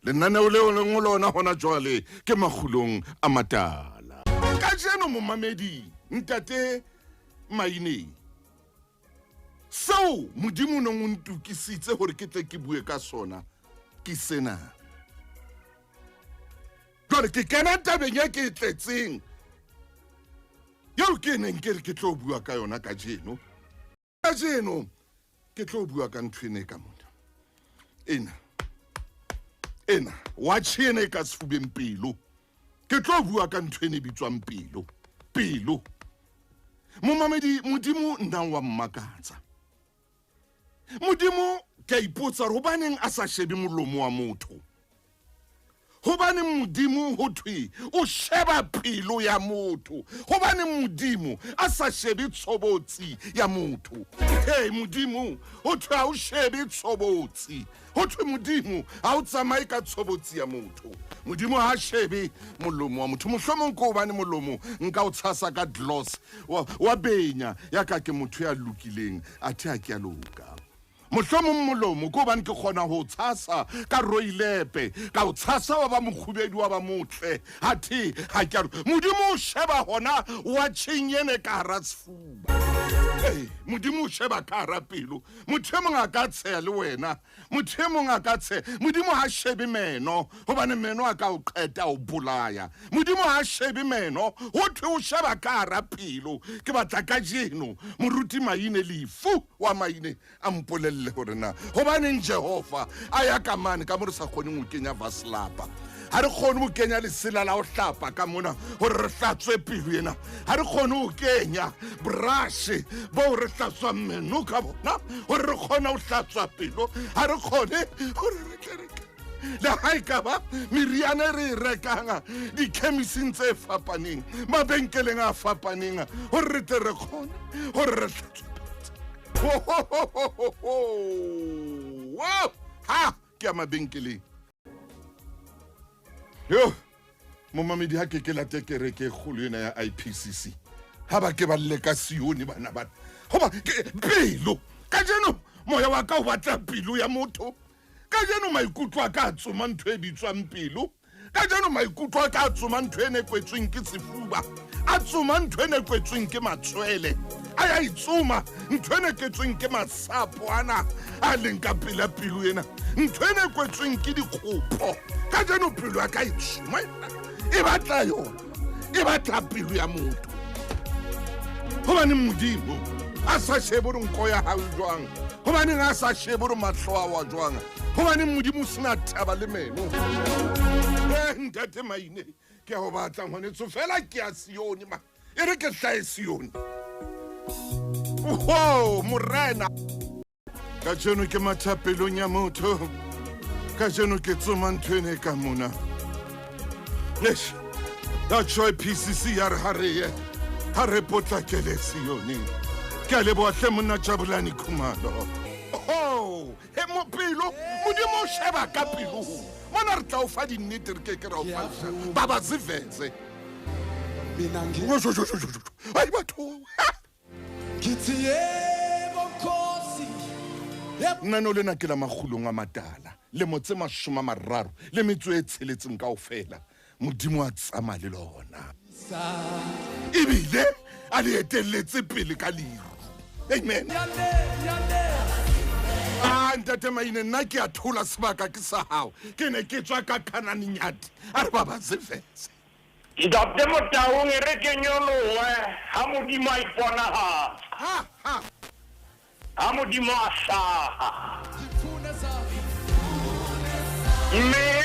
lenaneo leo le ngolona hona jwale ke Makgulong A Matala. Ka jeno momamedi ntate Maine so modimo no mo ntukisitse hore ke tle ke bue ka sona ke sena gore ke kana tabeng ya ke tletseng yo ke neng ke tlo bua ka yona ka jeno ke tlo bua ka nthwene ka mona ena wa tshene ka sefubeng Pelo ke tlo bua ka nthwene bitswang Pelo momamedi modimo nna wa mmakatsa modimo ke ipotsa re baneng a sa shebe molomo wa motho hobane modimo ho thwe o sheba pelo ya motho hobane modimo a sa shebe tshobotsi ya motho modimo ho thwe a o shebe tshobotsi ho thwe modimo a o tsamaye ka tshobotsi ya motho modimo ha shebe molomo wa motho mohlomong ko bane molomo nka o tshasa ka gloss wa benya ya ka ke motho ya lokileng athe a ke a loka mohlomong molomo ko bane ke khona ho tshasa ka roilepe ka o tshasa wa ba mokgubedi wa ba motle athe ha ke a modimo o sheba hona wa tshenyene ka ratsfuba modimo o sheba ka ra pelo motho mong a ka tshe le wena motho mong a ka tshe modimo ha shebe meno hobane meno a ka o qeta o bolaya modimo ha shebe meno ho thwe o sheba ka ra pelo ke batla ka jeno moruti Maine lefu wa Maine a mpolelle hore na hobane Jehova aya ka mane ka mo re sa khone mo kenya vaslapa ha re khone mo kenya le sela la o hlapa ka mona hore re hlatswe pelo ena ha re khone o kenya brush bo re hlatswa meno ka bona hore re khona o hlatswa pelo ha re khone hore re tlere la hai ka ba miriana re rekanga di chemising tse fapaneng mabenkeleng a fapaneng hore re tle re khone hore re hlatswe wow ha ke a mabenkeleng yo momamedi ha ke late kereke kholo ena ya IPCC ha ba ke ba le ka sione bana ba hoba pelo ka jeno moya wa ka o batla pelo ya motho ka jeno maikutlo a ka tsoma ntho e bitswang pelo ka jeno maikutlo a ka tsoma ntho ene kwetsweng ke sefuba a tsoma ntho ene kwetsweng ke matswele aya itsoma ntho ene kwetsweng ke masapo ana a leng ka pela pelo ena ntho ene kwetsweng ke dikgopo ka jeno pelo ya ka itsoma e batla yona e batla pelo ya motho hobane modimo a sa shebe re nko ya hao jwang hobane a sa shebe re mahlo a wa jwang hobane modimo sena thaba le meno ntate Maine ke a ho batla ngwanetso fela ke a sione ma e re ke hlae sione morena ka jeno ke mathapelong ya motho ka jeno ke tsoma nthwene ka mona that's why PCC ya re ha re potlakele sione ke a leboha hle monna Jabulani Khumalo he mo pelo modimo sheba ka pelo mona re tla o fa di nnete re ke ra o fa baba ziveze mina ai batho ngithi yebo Nkosi nano lena ke la Makgulong A Matala le motse 30 le metso e tsheletseng kaofela modimo a tsama le lona ebile a le etelletse pele ka leru amen ntate Maine nna ke a thola sebaka ke sa hao ke ne ke tswa ka Kananinyati a re baba zevetse ntate Motaung e re ke nyolowe ha modimo a ipona ha modimo a hlaha mme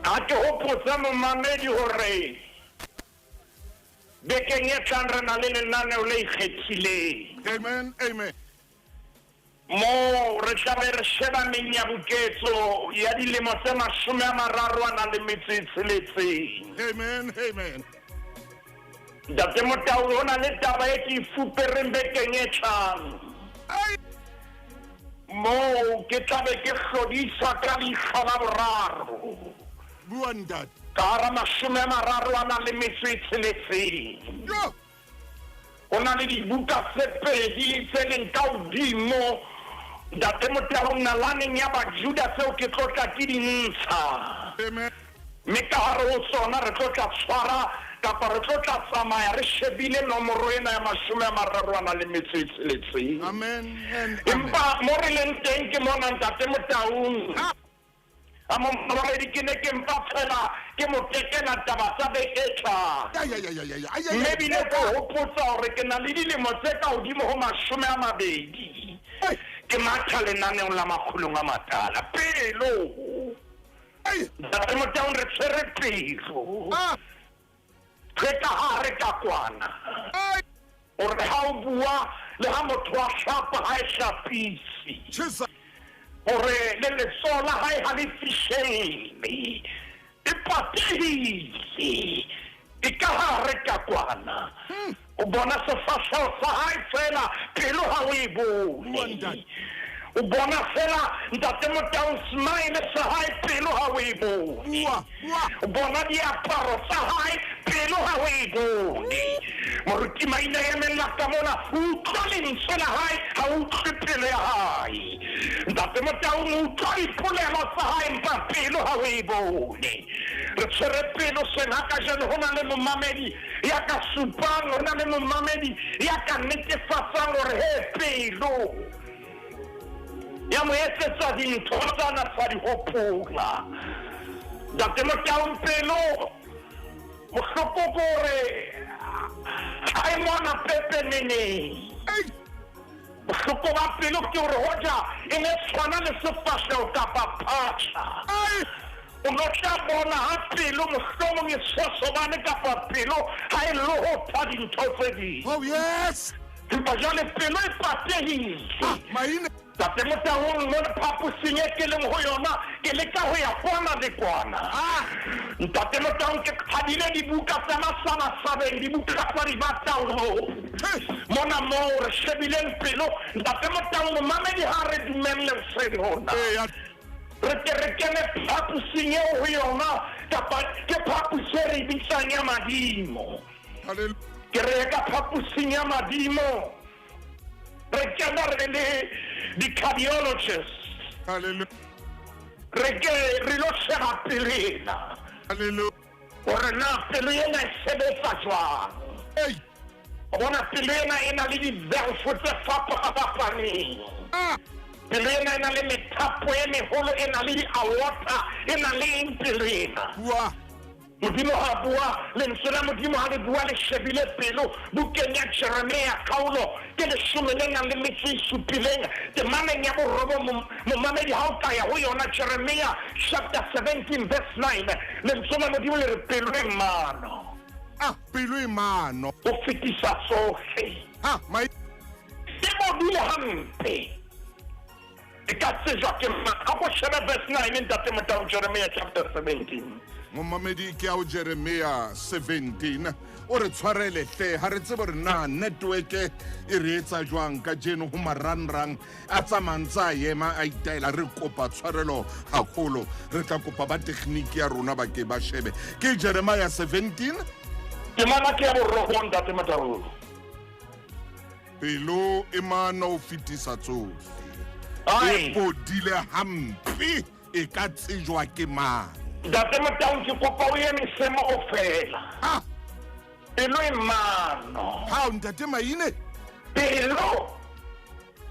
a ke hopotsa momamedi hore bekeng e tlang re na le lenaneo le ikgethileng amen mo re tlabe re sheba menyabuketso ya dilemo tse 36 amen ntate Motaung ho na le taba e ke fupereng bekeng e tlang mo ke tlabe ke hlodiswa ka leihlo la boraro bua ntate ka hara 36 ho na le dibuka tse pedi tse leng ka hodimo ntate Motaung nalaneng ya bajuda seo ke tlotla ke di ntsha Amen. mme ka gare ho sona re tlotla tshwara kapa re tlotla tsamaya re shebile nomoro ena ya 36. Amen and amen. empa mo re leng teng ke mona ntate Motaung a mo moredi ke ne ke mpa fela ke mo tekela taba tsa beke e tlang mme bile ko hopotsa hore ke na le dilemo tse ka hodimo ho 20 ke matha lenaneong la Makgulong A Matala Pelo ntate Motaung re tshwere pelo re ka hare ka kwana ore ha o bua le ha motho a hlapa ha e hlapisi ore le letsoho la hae ha le fihlelle e patehile e ka hare ka kwana o bona sefahleho sa hae fela pelo ha o e bone o bona fela ntate Motaung smile sa hae pelo ha o e bone o bona diaparo tsa hae pelo ha o e bone moruti maina ya mella ka mona o utlwa lentswe la hae ha o utlwe pelo ya hae ntate Motaung o utlwa dipolelo tsa hae mpa pelo ha o e bone re tshwere pelo sena ka jeno ho na le momamedi ya ka supang ho na le momamedi ya ka netefatsang hore he pelo ya mo etsetsa dintho tsana tsa di hopola ntate Motaung pelo mohloko kore ha e mona pepenene mohloko ba pelo ke hore hoja e ne tshwana le sefahleho kapa phatlha o no tla bona ha pelo mohlomong e sosobane kapa pelo ha e lohotha dintho tse ding Oh yes. empa jwale pelo e patehile Maine. ntate Motaung mo phaposing e ke leng ho yona ke leka ho ya kwana le kwana ntate Motaung ke qadile dibuka tsa masana sabeng dibuka tsa di batao mona mo re shebileng pelo ntate Motaung momamedi ha re dumelle se yona re kene phaposing eo ho yona kapa ke phapose re bitsang ya madimo ke re ka phaposing ya madimo re kena re le the cardiologist. Hallelujah. Re lo sheba pelena. Hallelujah. Ore na pelena e sebetsa jwang. O bona pelena e na le di-valve tse fapafapaneng. Pelena e na le methapo e meholo e na le di-aorta e na le eng pelena. Modimo ha bua lentswe la Modimo ha le bua le shebile pelo bukeng ya Jeremia kgaolo ke 17 temaneng ya borobo momamedi ha o ka ya ho yona Jeremia chapter 17 verse 9 lentswe la Modimo le re pelo e mano pelo e mano o fetisa tsohle mai e bodile hampe e ka tsejwa ke ha go sheba verse 9 ntate Motaung Jeremia chapter 17 momamedi ke ao Jeremia 17 o re tshwarele hle ha re tsebe re na network e re etsa jwang ka jeno ho marangrang a tsamantsa yema a itaela re kopa tshwarelo haholo re tla kopa ba tekniki ya rona ba ke ba shebe ke Jeremia 17 ke mana ke bo roho ntate Motaung pelo e mano o fetisa tsohle e bodile hampe e ka tsejwa ke mang ntate Motaung ke kopa o ye mesemo o fela pelo e mano ha ntate Maine pelo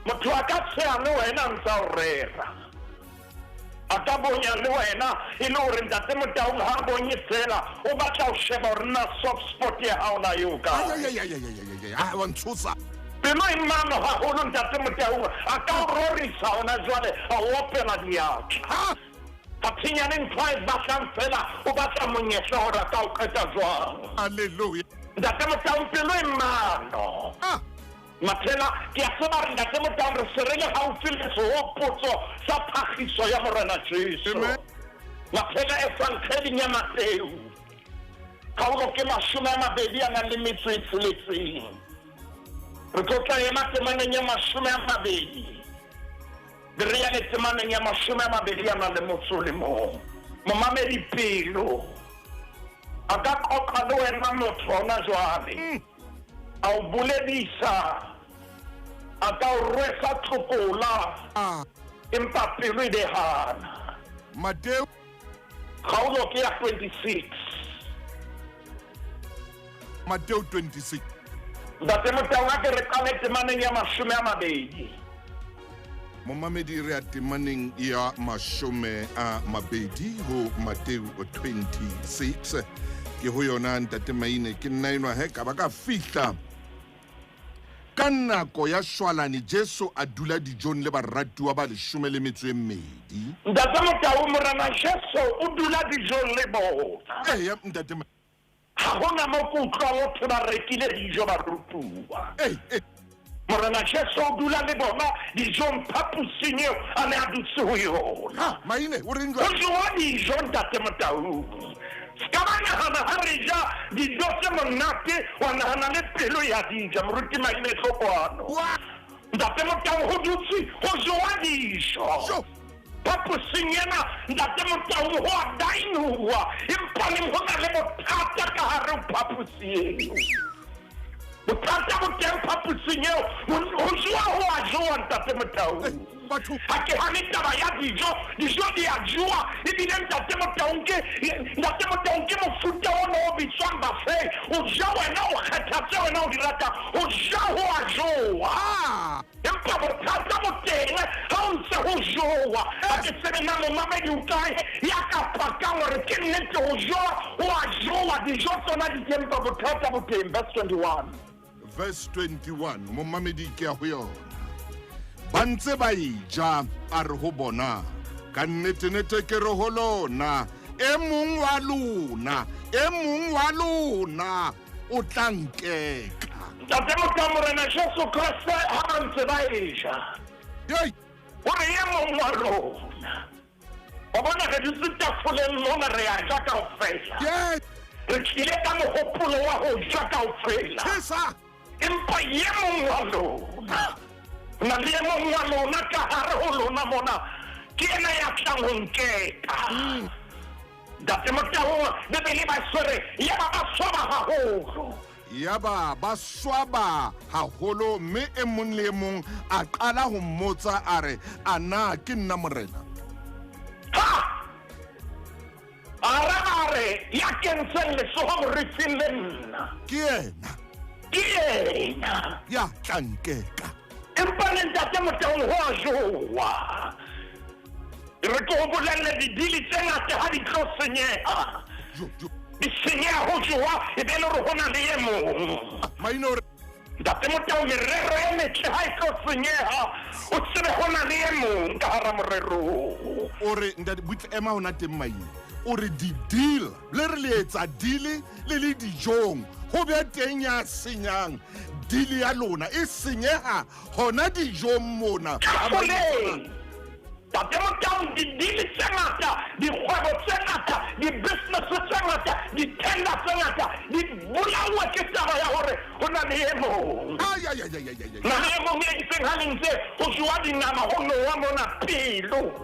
motho a ka tsaya le wena ntsa o rera a ka bonya le wena e le hore ntate Motaung ha bonye fela o batla o sheba hore na soft spot ya hao na yo ka wa ntshosa pelo e mano haholo ntate Motaung a ka o rorisa hona jwale a o opela diatla Patinyaneng twice batlang fela o batla monyetla hore ka o qeta jwang haleluya ntate Motaung pelo e mano mathela ke a tseba re ntate Motaung re serele haufi le sehopotso sa phagiso ya morena Jesu mathela e santlheding ya Mateu kgaolo ke 20 re tlotla ema temaneng ya 20 Dria le temaneng ya 20 momamedi pelo a ka qoqa le wena motho hona jwale a o buledisa a ka o rwesa tlokola empa pelo e dehana. Mateo Kgaolo ke ya 26. Mateo 26. Ntate Motaung a ke re qale temaneng ya 20. Momamedi re a temaneng ya 20 ho Mateo 26 ke ho yona ntate Maine ke nna enwa he ka ba ka fihla ka nako ya shwalane Jesu a dula dijong le baratuwa ba 12. Ntate Motaung morena Jesu o dula dijong le bona. Ya ntate Ha hona mo ke utlwang ho thwe ba rekile dijo barutuwa. Morena Jesu o dula le bona dijong phaposing eo a ne a dutse ho yona. Maine o reng Ho jowa dijo ntate Motaung. Ska ba nahana ha re ja dijo tse monate wa nahana le pelo ya dija moruti Maine tlhokwano. Ntate Motaung ho dutse ho jowa dijo. Phaposing ena ntate Motaung ho a dainuwa empa le ho na le bothata ka hare ho phaposi eo. Bothata bo teng phaposing eo ho jowa ho a jowa ntate Motaung. Ha ke hane taba ya dijo di a jowa ebile ntate Motaung ke mofuta ona o bitswang buffet. O ja wena o kgetha tse wena o di rata o ja ho a jowa. Empa bothata bo teng ha o ntse ho jowa ha ke tsebe na momamedi o kae ya ka phakang hore ke nnete ho a jowa dijo tsona di teng pa bothata bo teng. Verse 21 momamedi ke a ho yona ba ntse ba ija a re ho bona ka nnete ke re ho lona e mong wa lona o tla nkeka. Ntate Motaung morena Jesu Kriste ha ba ntse ba ija hore e mong wa lona o bona re dutse tafoleng mona re a ja kaofela. Re tlile ka mohopolo wa ho ja kaofela empa e mong wa lona na le mong wa lona ka hare ho lona mona ke ena ya tlang ho nkeka. Ntate Motaung Bebele ba swere ya ba ba swaba haholo mme e mong le mong a qala ho mmotsa a re ana ke nna morena. Are ya kentseng letsoho morifing le nna ke ena ya tla nkeka. Empa le ntate Motaung ho a jowa. Re ko ho bolelle didili tse ngata ha di tlo senyeha. Di senyeha ho jowa e be le re ho na le e mong. Ntate Motaung merero e metle ha e tlo senyeha o tsebe ho na le e mong ka hara morero. O re ntate butle ema hona teng Maine o re di-deal le re le etsa deal le dijong ho be teng ya senyang dili ya lona e senyeha hona dijong mona. Ntate Motaung di-deal tse ngata dikgwebo tse ngata di-business tse ngata di-tender tse ngata di bolauwe ke taba ya hore ho na le e mong. Na le e mong e itseng ha le ntse ho jowa dinama ho nowa mona Pelo.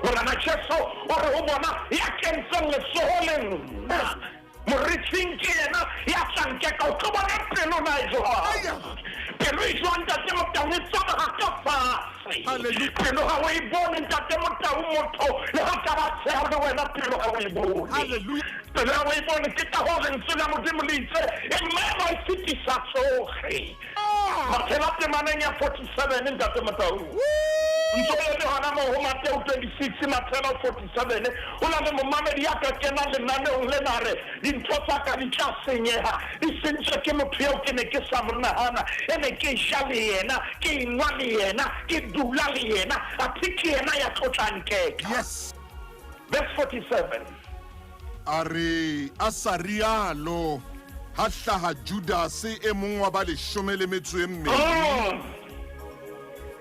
Morena Jesu o re ho bona ya kentseng letsoho le nna morifing ke ena ya tla nkeka o tlo bona pelo na e jwang. Pelo e jwang ntate Motaung e tsamaya ka fatshe. Pelo ha o e bone ntate Motaung motho le ha ka ba tsheha le wena pelo ha o e bone. Pelo ha o e bone ke ka hore ntse la Modimo le itse e mema e fetisa tsohle. Mathela temaneng ya 47 ntate Motaung. Ntso le hona mo ho Mateo 26 Mathela 47 o na le momamedi ya ka kena lenaneong le nare dintho tsa ka di tla senyeha di sentse ke motho eo ke ne ke sa mo nahana e ne ke ja le yena ke nwa le yena ke dula le yena a ke yena ya tlotla nkeka. Verse 47 are a sa rialo ha hlaha Judas e mong wa ba 12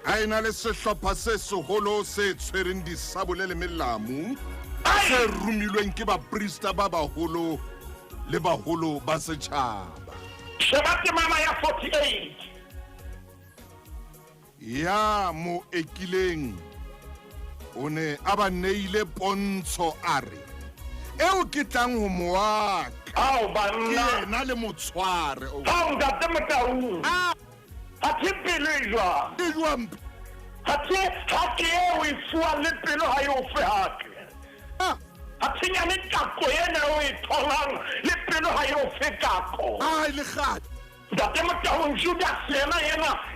a ena le sehlopha se seholo se tshwereng disabole le melamu se rumilweng ke baprista ba baholo le baholo ba setjhaba. Sheba temana ya 48 ya mo ekileng o ne a ba neile pontsho a re eo ke tlang ho moaka banna ke ena le motshware ntate Motaung a te pelo e jwang e jwang ha ke o e fuwa le pelo ha yo fe hake a tsenya le kako ena o e tholang le pelo ha yo fe kako ai le gat Date Motahong Judas yena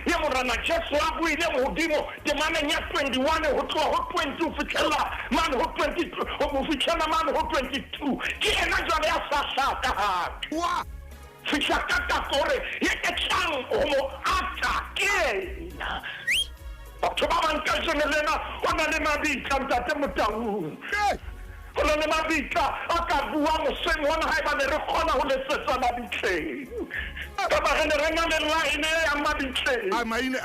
ye morana Jesu a buile modimo ke maneng ya 21 ho tloha ho 22 fitlela man ho 22 ho fitlela man ho 22 ke ena jwale ya sasa ka ha wa fitaka kore ye ke tlang ho mo ata ke batho ba bang ka jenelena ona le mabitla Date Motahong Hola le mabitla a ka bua moseng wana haeba ne re kgona ho letsetsa mabitleng ka ba re ne re na le line ya mabitleng ai maine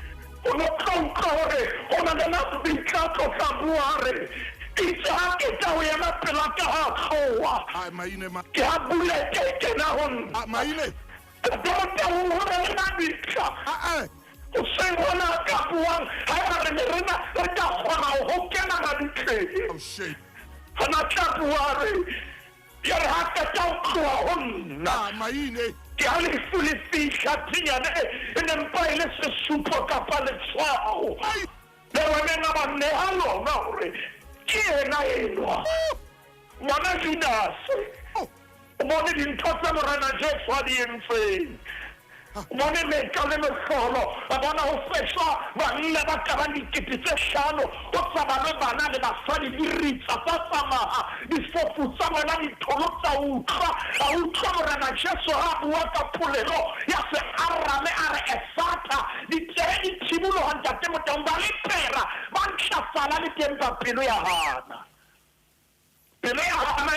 o no tloka hore hona le mabitla tla bua re itse ha ke tla ho ema pela ka ha khoa ai maine ma ke ha bule ke na hon maine Dota ho hona le mabitla o se hona ka bua haeba re na re ka kgona ho kena mabitleng oh shit Hana tapuare ya haka tauwa honna maine ke ali fuli fisha tinya ne mpaile se supo kapale tsao le wane na bane halo maure ke na eno wana Judas mone dintotsa morana Jesu a di emfe mone me kale me solo abana ho fetsa banna ba ka ba dikitse shano o tsaba le bana le basadi di ritsa tsa tsama di fofutsa bona di tholotsa utlwa morana Jesu ha bua ka polelo ya se arame are esata di tere di tibulo ha Ntate Motahong ba le pera ba ntshafala le tempa pelo ya hana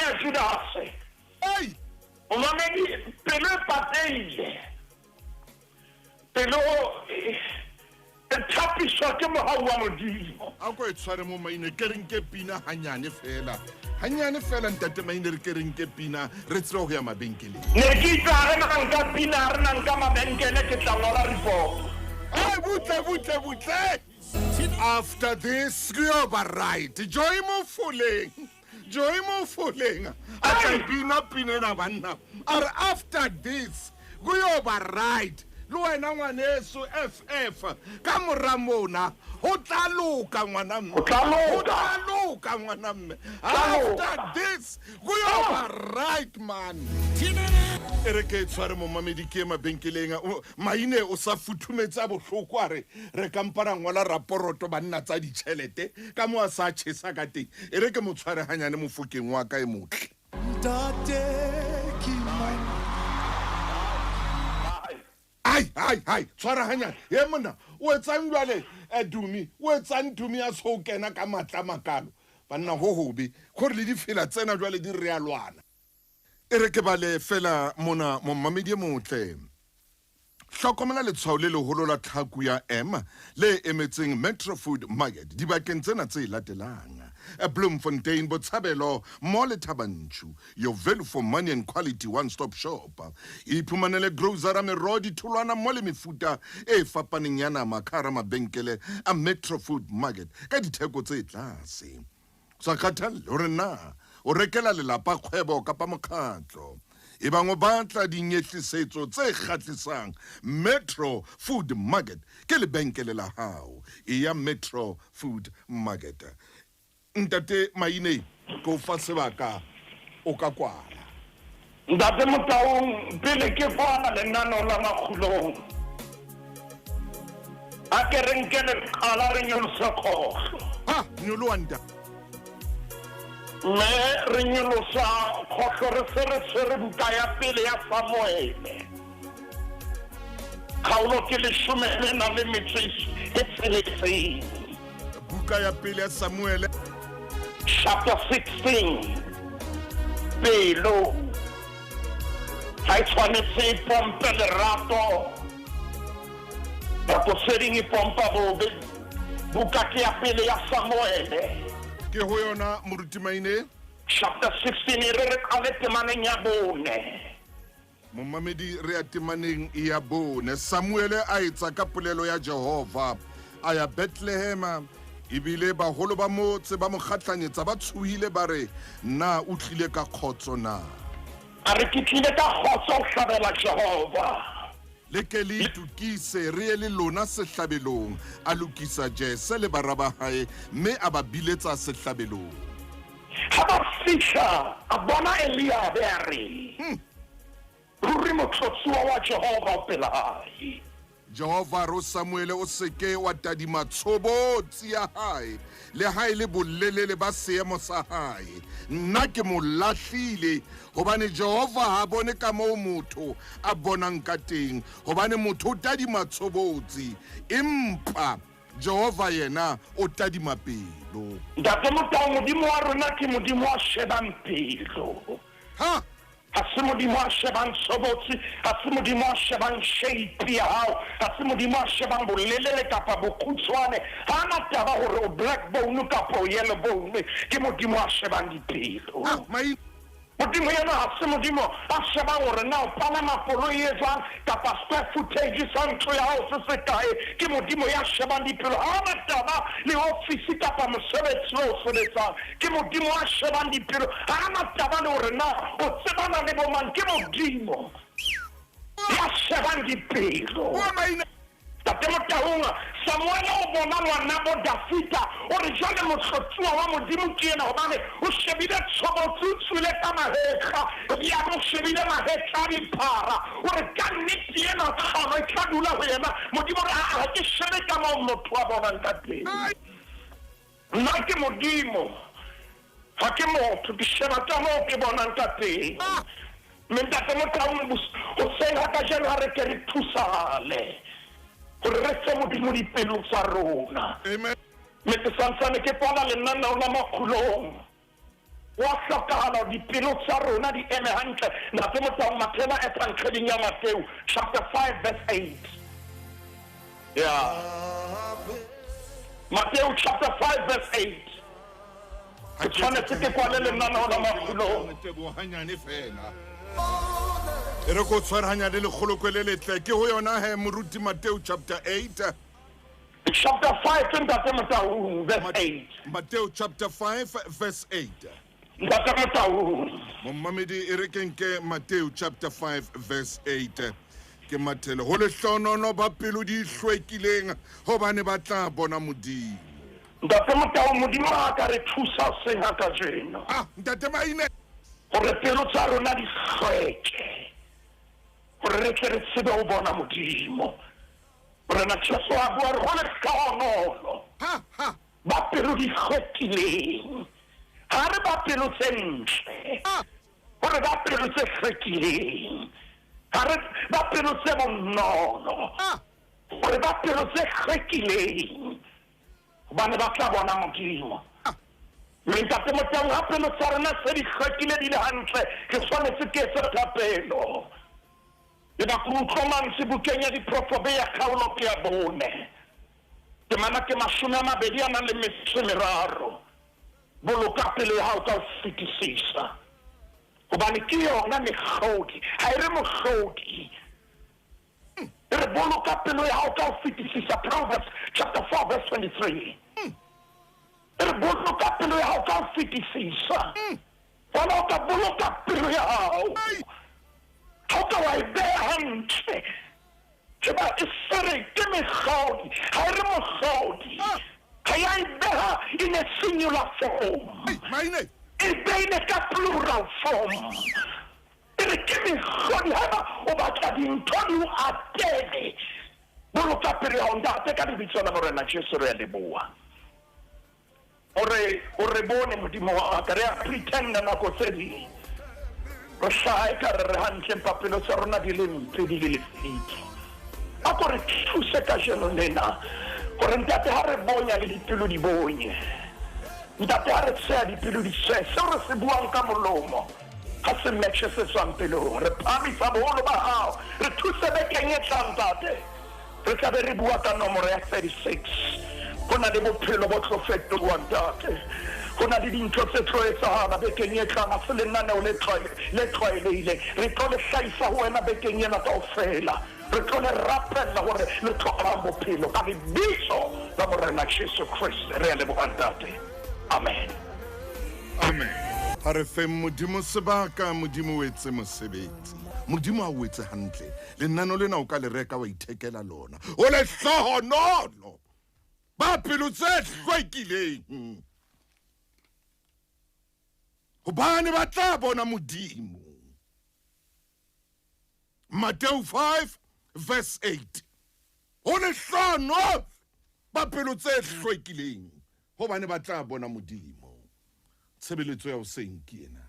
ya Judas ai o mamedi pelo pateile Pelo tapiswa ke mohau wa modimo a go e tshware mo maine ke reng ke pina hanyane fela Ntate maine re ke reng ke pina re tsere go ya mabenkeleng ne ke tla re na nka pina re na nka mabenkele ke tla ngola report ai butle after this kuyoba right joy mo fuleng a tla pina na banna are after this kuyoba right lo wena ngwaneso FF ka moramona ho tla loka ngwanamme after this go yo right man ere ke tshware mo mamedi ke mabenkeleng maine o sa futhumetsa bohloko are re kampara ngwala raporoto banna tsa ditšhelete ka mo a sa tshesa ka teng ere ke mo tshware hanyane mofokeng wa ka e motle Hai, tshwara hanyane ye mona o etsang jwale dumi o etsang dumi a so kena ka matla makalo banna ho hobe gore le difela tsena jwale di re alwana ere ke bale fela mona mo mamedi motle hlokomela letshwao le leholo la tlhaku ya M le emetseng Metro Food Market dibakeng tsena tse latelang Bloemfontein, Botshabelo, Mole Tabanchu, your value for money and quality one-stop shop. Ipumanele grocery merodi tulwana mole mifuta fapaneng yana makara mabenkele a Metro Food Market. Ka ditheko tse tlase. Sa khathale hore na o rekela lelapa kgwebo kapa mokgatlo. Ebang o batla dinyehlisetso tse kgatlisang Metro Food Market ke lebenkele la hao ya Metro Food Market. Ntate maine go fa sebaka o ka kwala Ntate Motahong pele ke fana le nano la Makgulong a ke renke le kala re nyolosa khokho ha nyolwanda me re nyolosa khokho re sere buka ya pele ya Samuele khaolo ke le shumele na le metsi e tseletseng buka ya pele ya Samuele chapter 16 Pelo hai tshwanetse pompe le rato bato sering pompa bobe buka ke ya pele ya Samuele ke ho yona moruti maine chapter 16 re kale temaneng ya bone mo mamedi re atemaneng ya bone Samuele a etsa ka polelo ya Jehova a ya Bethlehem ibile ba holo ba motse ba mokgatlanyetsa ba tshuhile bare na o tlile ka khotso na a re ke tlile ka khotso hlabela Jehova le ke le itukise re ye le lona sehlabelong a lokisa Jesse le bara ba hae mme a ba biletsa sehlabelong. Ha ba fihla a bona Elia be a re ruri motlotsuwa wa Jehova pela hae. Jehova ro Samuele o seke wa tadima tshobotsi ya hae le hae le bolelele ba seemo sa hae. Nna ke mo lahlile hobane Jehova ha bone ka moo motho a bonang ka teng hobane motho o tadima tshobotsi empa Jehova yena o tadima pelo. Ntate Motau modimo wa rona ke modimo wa shebang pelo. Ha Ha se modimo a shebang tshobotsi, ha se modimo a shebang shape ya hao, ha se modimo a shebang bolelele kapa bokgutshwane, ha na taba hore o black bone kapa o yellow bone, ke modimo a shebang dipelo. Modimo yena ha se modimo a shebang hore na o palama koloi e jwang kapa square footage sa ntho ya hao se se kae, ke modimo ya shebang dipelo. Ha na taba le office kapa mosebetsi o sebetsang, ke modimo a shebang dipelo. Ha na taba le hore na o tsebana le bo mang, ke modimo ya shebang dipelo. Tate Motaunga, Samuel o bona ngwana bo Dafita o re jale motlotsuwa wa modimo ke ena hobane o shebile tshobotsi tswile ka mahetla ya mo shebile mahetla a diphara o re ka nnete ena kgano e tla dula ho yena modimo re ha ke shebe ka moo motho wa bonang ka teng. Nna ke modimo ha ke motho ke sheba ka moo ke bonang ka teng. Mme Tate Motaunga o senga ka jeno ha re ke re thusale gore re se modimo dipelong tsa rona. Amen. Mme ke santsane ke bona lenaneo la Makgulong wa hlokahala dipelo tsa rona di eme hantle. Ntate Motau mathela e thankgeding ya Mateo chapter 5 verse 8. Yeah. Mateo chapter 5 verse 8. Ke tshwanetse ke kwale lenaneo la Makgulong. Re go tshwaranya le legolokwe le letle ke ho yona he moruti Mateo chapter 8. Chapter 5 Ntate Motau verse 8. Mateo chapter 5 verse 8. Ntate Motau. Momamedi e re kenke Mateo chapter 5 verse 8. Ke mathele ho le hlonono ba pelo di hlwekileng hobane ba tla bona modimo. Ntate Motau modimo a ka re thusa senga ka jeno. Ntate Maine Gore pelo tsa rona di hlweke. Gore re tle re tsebe ho bona modimo. Gore na Jesu a bua re hole hlohonolo. Ba pelo di hlwekileng. Ha re ba pelo tse ntle. Gore ba pelo tse hlwekileng. Ha re ba pelo tse bonolo. Gore ba pelo tse hlwekileng. Hobane ba tla bona modimo. Mme Ntate Motau ha pelo tsa rona se di hlwekile di le hantle ke tshwanetse ke etse thapelo. Ke ba go utlwang sebukeng ya diprofete ya kgaolo ke ya bone. Temana ke 23 boloka pelo ya hao ka ho fetisisa. Hobane ke yona mehlodi ha e re mohlodi. Re boloka pelo ya hao ka ho fetisisa. Proverbs chapter 4 verse 23. Re boloka pelo ya hao ka ho fetisisa. Wala o ka boloka pelo ya hao ha o ka wa e beha hantle. Sheba e sere ke mehlodi ha e re mohlodi ha ya e beha in a singular form. E beile ka plural form. E re ke mehlodi ha o batla dintho di o atele. Boloka pelo ya hao ntate ka lebitso la Morena Jesu re a leboha. Ore bone modimo wa ka re a pretenda nako tse ding re hlahe ka re hantle papelo tsa rona di le mpe di le lefitso a ko re thuse ka jeno lena gore ntate ha re bonya le dipelo di bonye ntate ha re tseya dipelo di tseya seo re se buang ka molomo ha se matche se tswang pelong re phamisa boholo ba hao re thuse bekeng e tlang ntate re tla be re bua ka nomoro ya 36 go na le bophelo bo tlo fetolwang ntate go na le dintho tse tlo etsahala bekeng e tlang a se lenaneo le tlwaelehile re tlo le hlahisa ho wena bekeng ena kaofela re tlo le rapella gore le tlhokelang bophelo ka lebitso la Morena Jesu Kriste re a leboga ntate amen. a re feng modimo sebaka, modimo o etse mosebetsi, modimo a o etse hantle. Lenano lena o ka le reka wa ithekela lona, o le hlohonolo ba pelo tse hlwekileng, hobane ba tla bona modimo. Matthew 5 verse 8. O le hlohonolo ba pelo tse hlwekileng, hobane ba tla bona modimo. Tshebeletso ya hoseng ke ena.